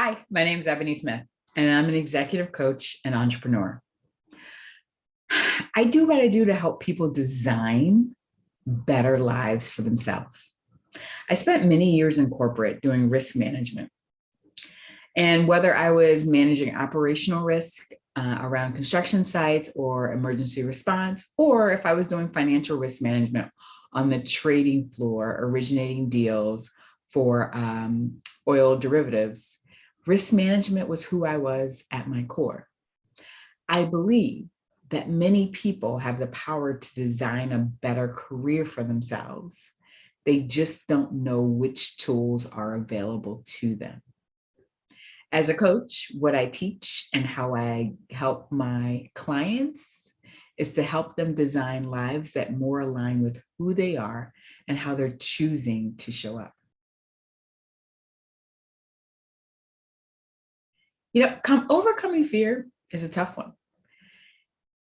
Hi, my name is Ebony Smith, and I'm an executive coach and entrepreneur. I do what I do to help people design better lives for themselves. I spent many years in corporate doing risk management. And whether I was managing operational risk around construction sites or emergency response, or if I was doing financial risk management on the trading floor, originating deals for oil derivatives, risk management was who I was at my core. I believe that many people have the power to design a better career for themselves. They just don't know which tools are available to them. As a coach, what I teach and how I help my clients is to help them design lives that more align with who they are and how they're choosing to show up. Overcoming fear is a tough one.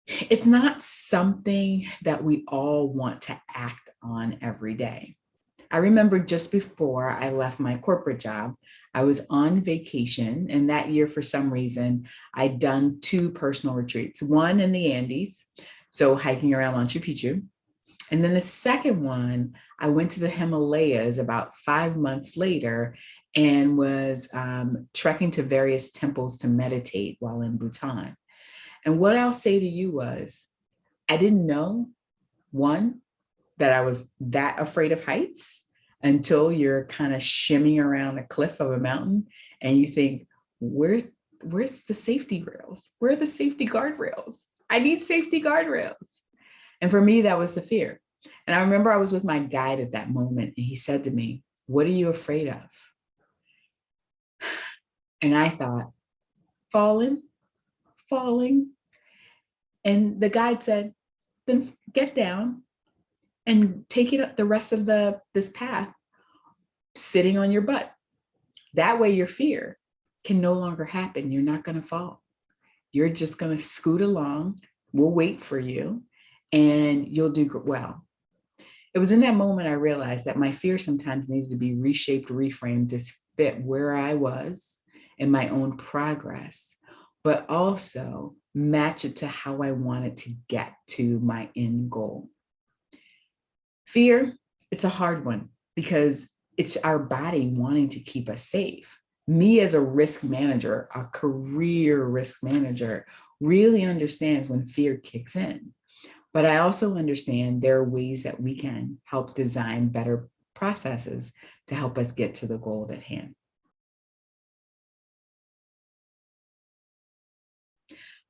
It's not something that we all want to act on every day. I remember just before I left my corporate job, I was on vacation, and that year, for some reason, I'd done 2 personal retreats, one in the Andes, so hiking around Machu Picchu, and then the second one, I went to the Himalayas about 5 months later and was trekking to various temples to meditate while in Bhutan. And what I'll say to you was, I didn't know, one, that I was that afraid of heights until you're kind of shimming around a cliff of a mountain and you think, where's the safety rails? Where are the safety guardrails? I need safety guardrails. And for me, that was the fear. And I remember I was with my guide at that moment, and he said to me, "What are you afraid of?" And I thought, falling. And the guide said, "Then get down and take it up the rest of this path, sitting on your butt. That way your fear can no longer happen. You're not going to fall. You're just going to scoot along. We'll wait for you and you'll do well." It was in that moment I realized that my fear sometimes needed to be reshaped, reframed to fit where I was in my own progress, but also match it to how I wanted to get to my end goal. Fear, it's a hard one because it's our body wanting to keep us safe. Me as a risk manager, a career risk manager, really understands when fear kicks in. But I also understand there are ways that we can help design better processes to help us get to the goal at hand.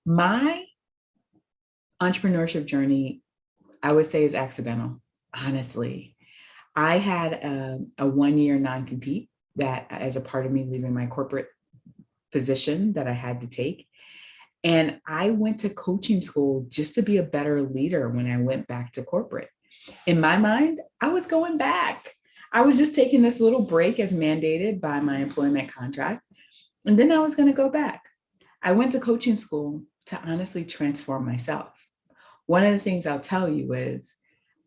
My entrepreneurship journey, I would say, is accidental, honestly. I had a 1-year non-compete that, as a part of me leaving my corporate position, that I had to take. And I went to coaching school just to be a better leader when I went back to corporate. In my mind, I was going back. I was just taking this little break as mandated by my employment contract. And then I was going to go back. I went to coaching school to honestly transform myself. One of the things I'll tell you is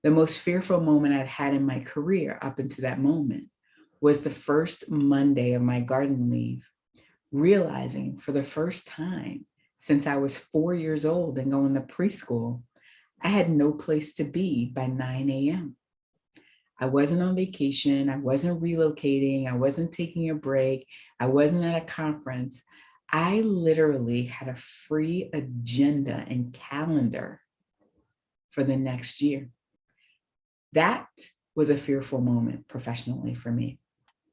the most fearful moment I'd had in my career up until that moment was the first Monday of my garden leave, realizing for the first time since I was 4 years old and going to preschool, I had no place to be by 9 a.m. I wasn't on vacation. I wasn't relocating. I wasn't taking a break. I wasn't at a conference. I literally had a free agenda and calendar for the next year. That was a fearful moment professionally for me.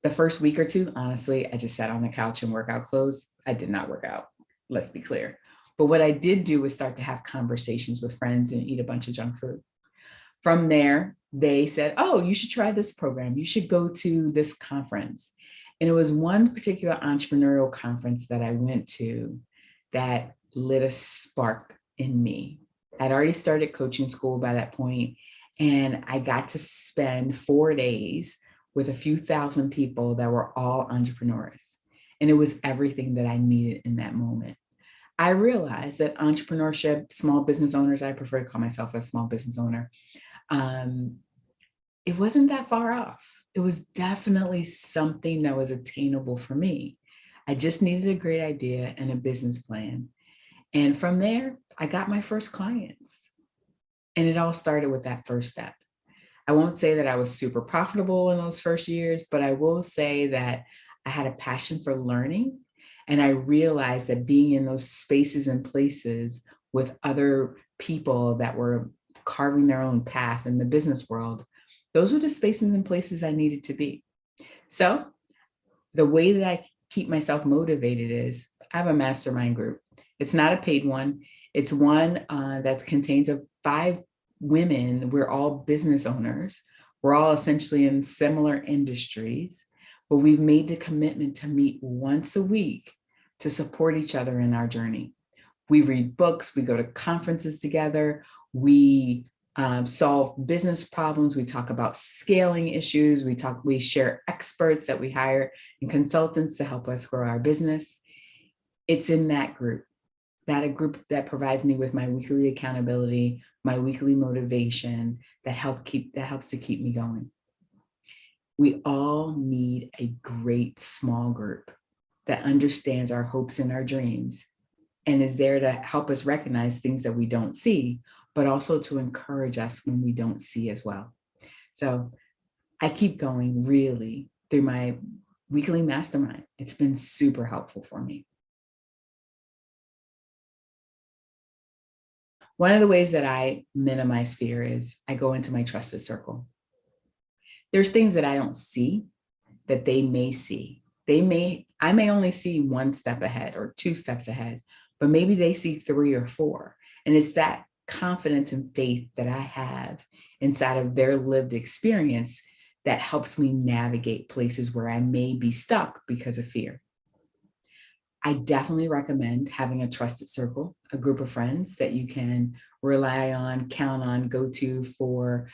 The first week or two, honestly, I just sat on the couch in workout clothes. I did not work out, let's be clear. But what I did do was start to have conversations with friends and eat a bunch of junk food. From there, they said, "Oh, you should try this program. You should go to this conference." And it was one particular entrepreneurial conference that I went to that lit a spark in me. I'd already started coaching school by that point, and I got to spend 4 days with a few thousand people that were all entrepreneurs. And it was everything that I needed in that moment. I realized that entrepreneurship, small business owners, I prefer to call myself a small business owner, it wasn't that far off. It was definitely something that was attainable for me. I just needed a great idea and a business plan. And from there, I got my first clients. And it all started with that first step. I won't say that I was super profitable in those first years, but I will say that I had a passion for learning. And I realized that being in those spaces and places with other people that were carving their own path in the business world, those were the spaces and places I needed to be. So the way that I keep myself motivated is I have a mastermind group. It's not a paid one. It's one that contains of 5 women. We're all business owners. We're all essentially in similar industries, but we've made the commitment to meet once a week to support each other in our journey. We read books, we go to conferences together, we solve business problems, we talk about scaling issues, we share experts that we hire and consultants to help us grow our business. It's in that group, a group that provides me with my weekly accountability, my weekly motivation that helps to keep me going. We all need a great small group that understands our hopes and our dreams and is there to help us recognize things that we don't see, but also to encourage us when we don't see as well. So I keep going really through my weekly mastermind. It's been super helpful for me. One of the ways that I minimize fear is I go into my trusted circle. There's things that I don't see that they may see. I may only see 1 step ahead or 2 steps ahead, but maybe they see 3 or 4. And it's that confidence and faith that I have inside of their lived experience that helps me navigate places where I may be stuck because of fear. I definitely recommend having a trusted circle, a group of friends that you can rely on, count on, go to for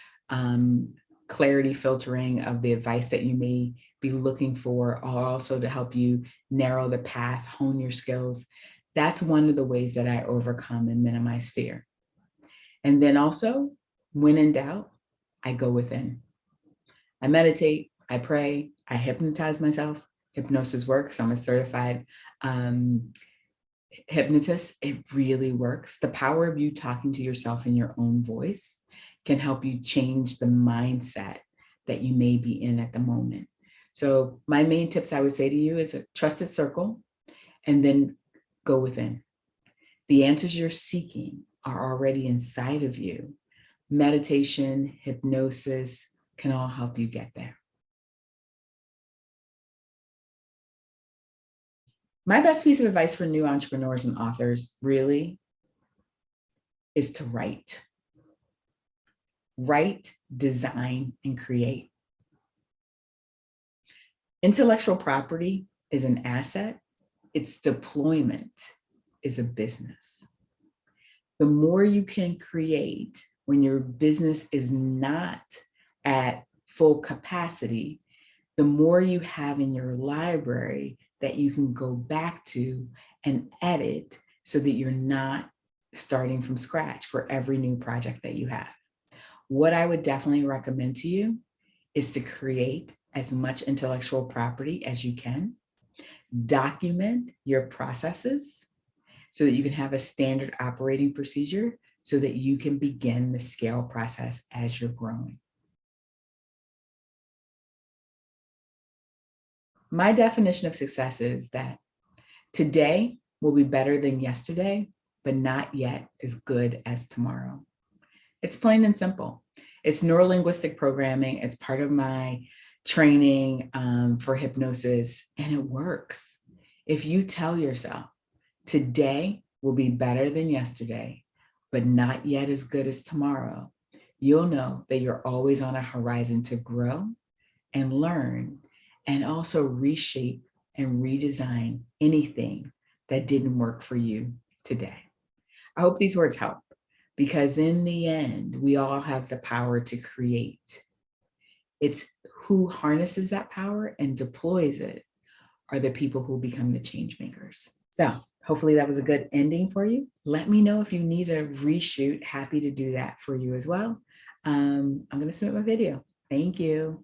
clarity filtering of the advice that you may be looking for, or also to help you narrow the path, hone your skills. That's one of the ways that I overcome and minimize fear. And then also, when in doubt, I go within. I meditate, I pray, I hypnotize myself. Hypnosis works. I'm a certified hypnotist. It really works. The power of you talking to yourself in your own voice can help you change the mindset that you may be in at the moment. So my main tips I would say to you is a trusted circle and then go within. The answers you're seeking are already inside of you. Meditation, hypnosis can all help you get there. My best piece of advice for new entrepreneurs and authors really is to write. Write, design, and create. Intellectual property is an asset. Its deployment is a business. The more you can create when your business is not at full capacity, the more you have in your library that you can go back to and edit so that you're not starting from scratch for every new project that you have. What I would definitely recommend to you is to create as much intellectual property as you can, document your processes so that you can have a standard operating procedure so that you can begin the scale process as you're growing. My definition of success is that today will be better than yesterday, but not yet as good as tomorrow. It's plain and simple. It's neurolinguistic programming. It's part of my training for hypnosis, and it works. If you tell yourself, today will be better than yesterday, but not yet as good as tomorrow, you'll know that you're always on a horizon to grow and learn and also reshape and redesign anything that didn't work for you today. I hope these words help, because in the end, we all have the power to create. It's who harnesses that power and deploys it are the people who become the change makers. So hopefully that was a good ending for you. Let me know if you need a reshoot. Happy to do that for you as well. I'm going to submit my video. Thank you.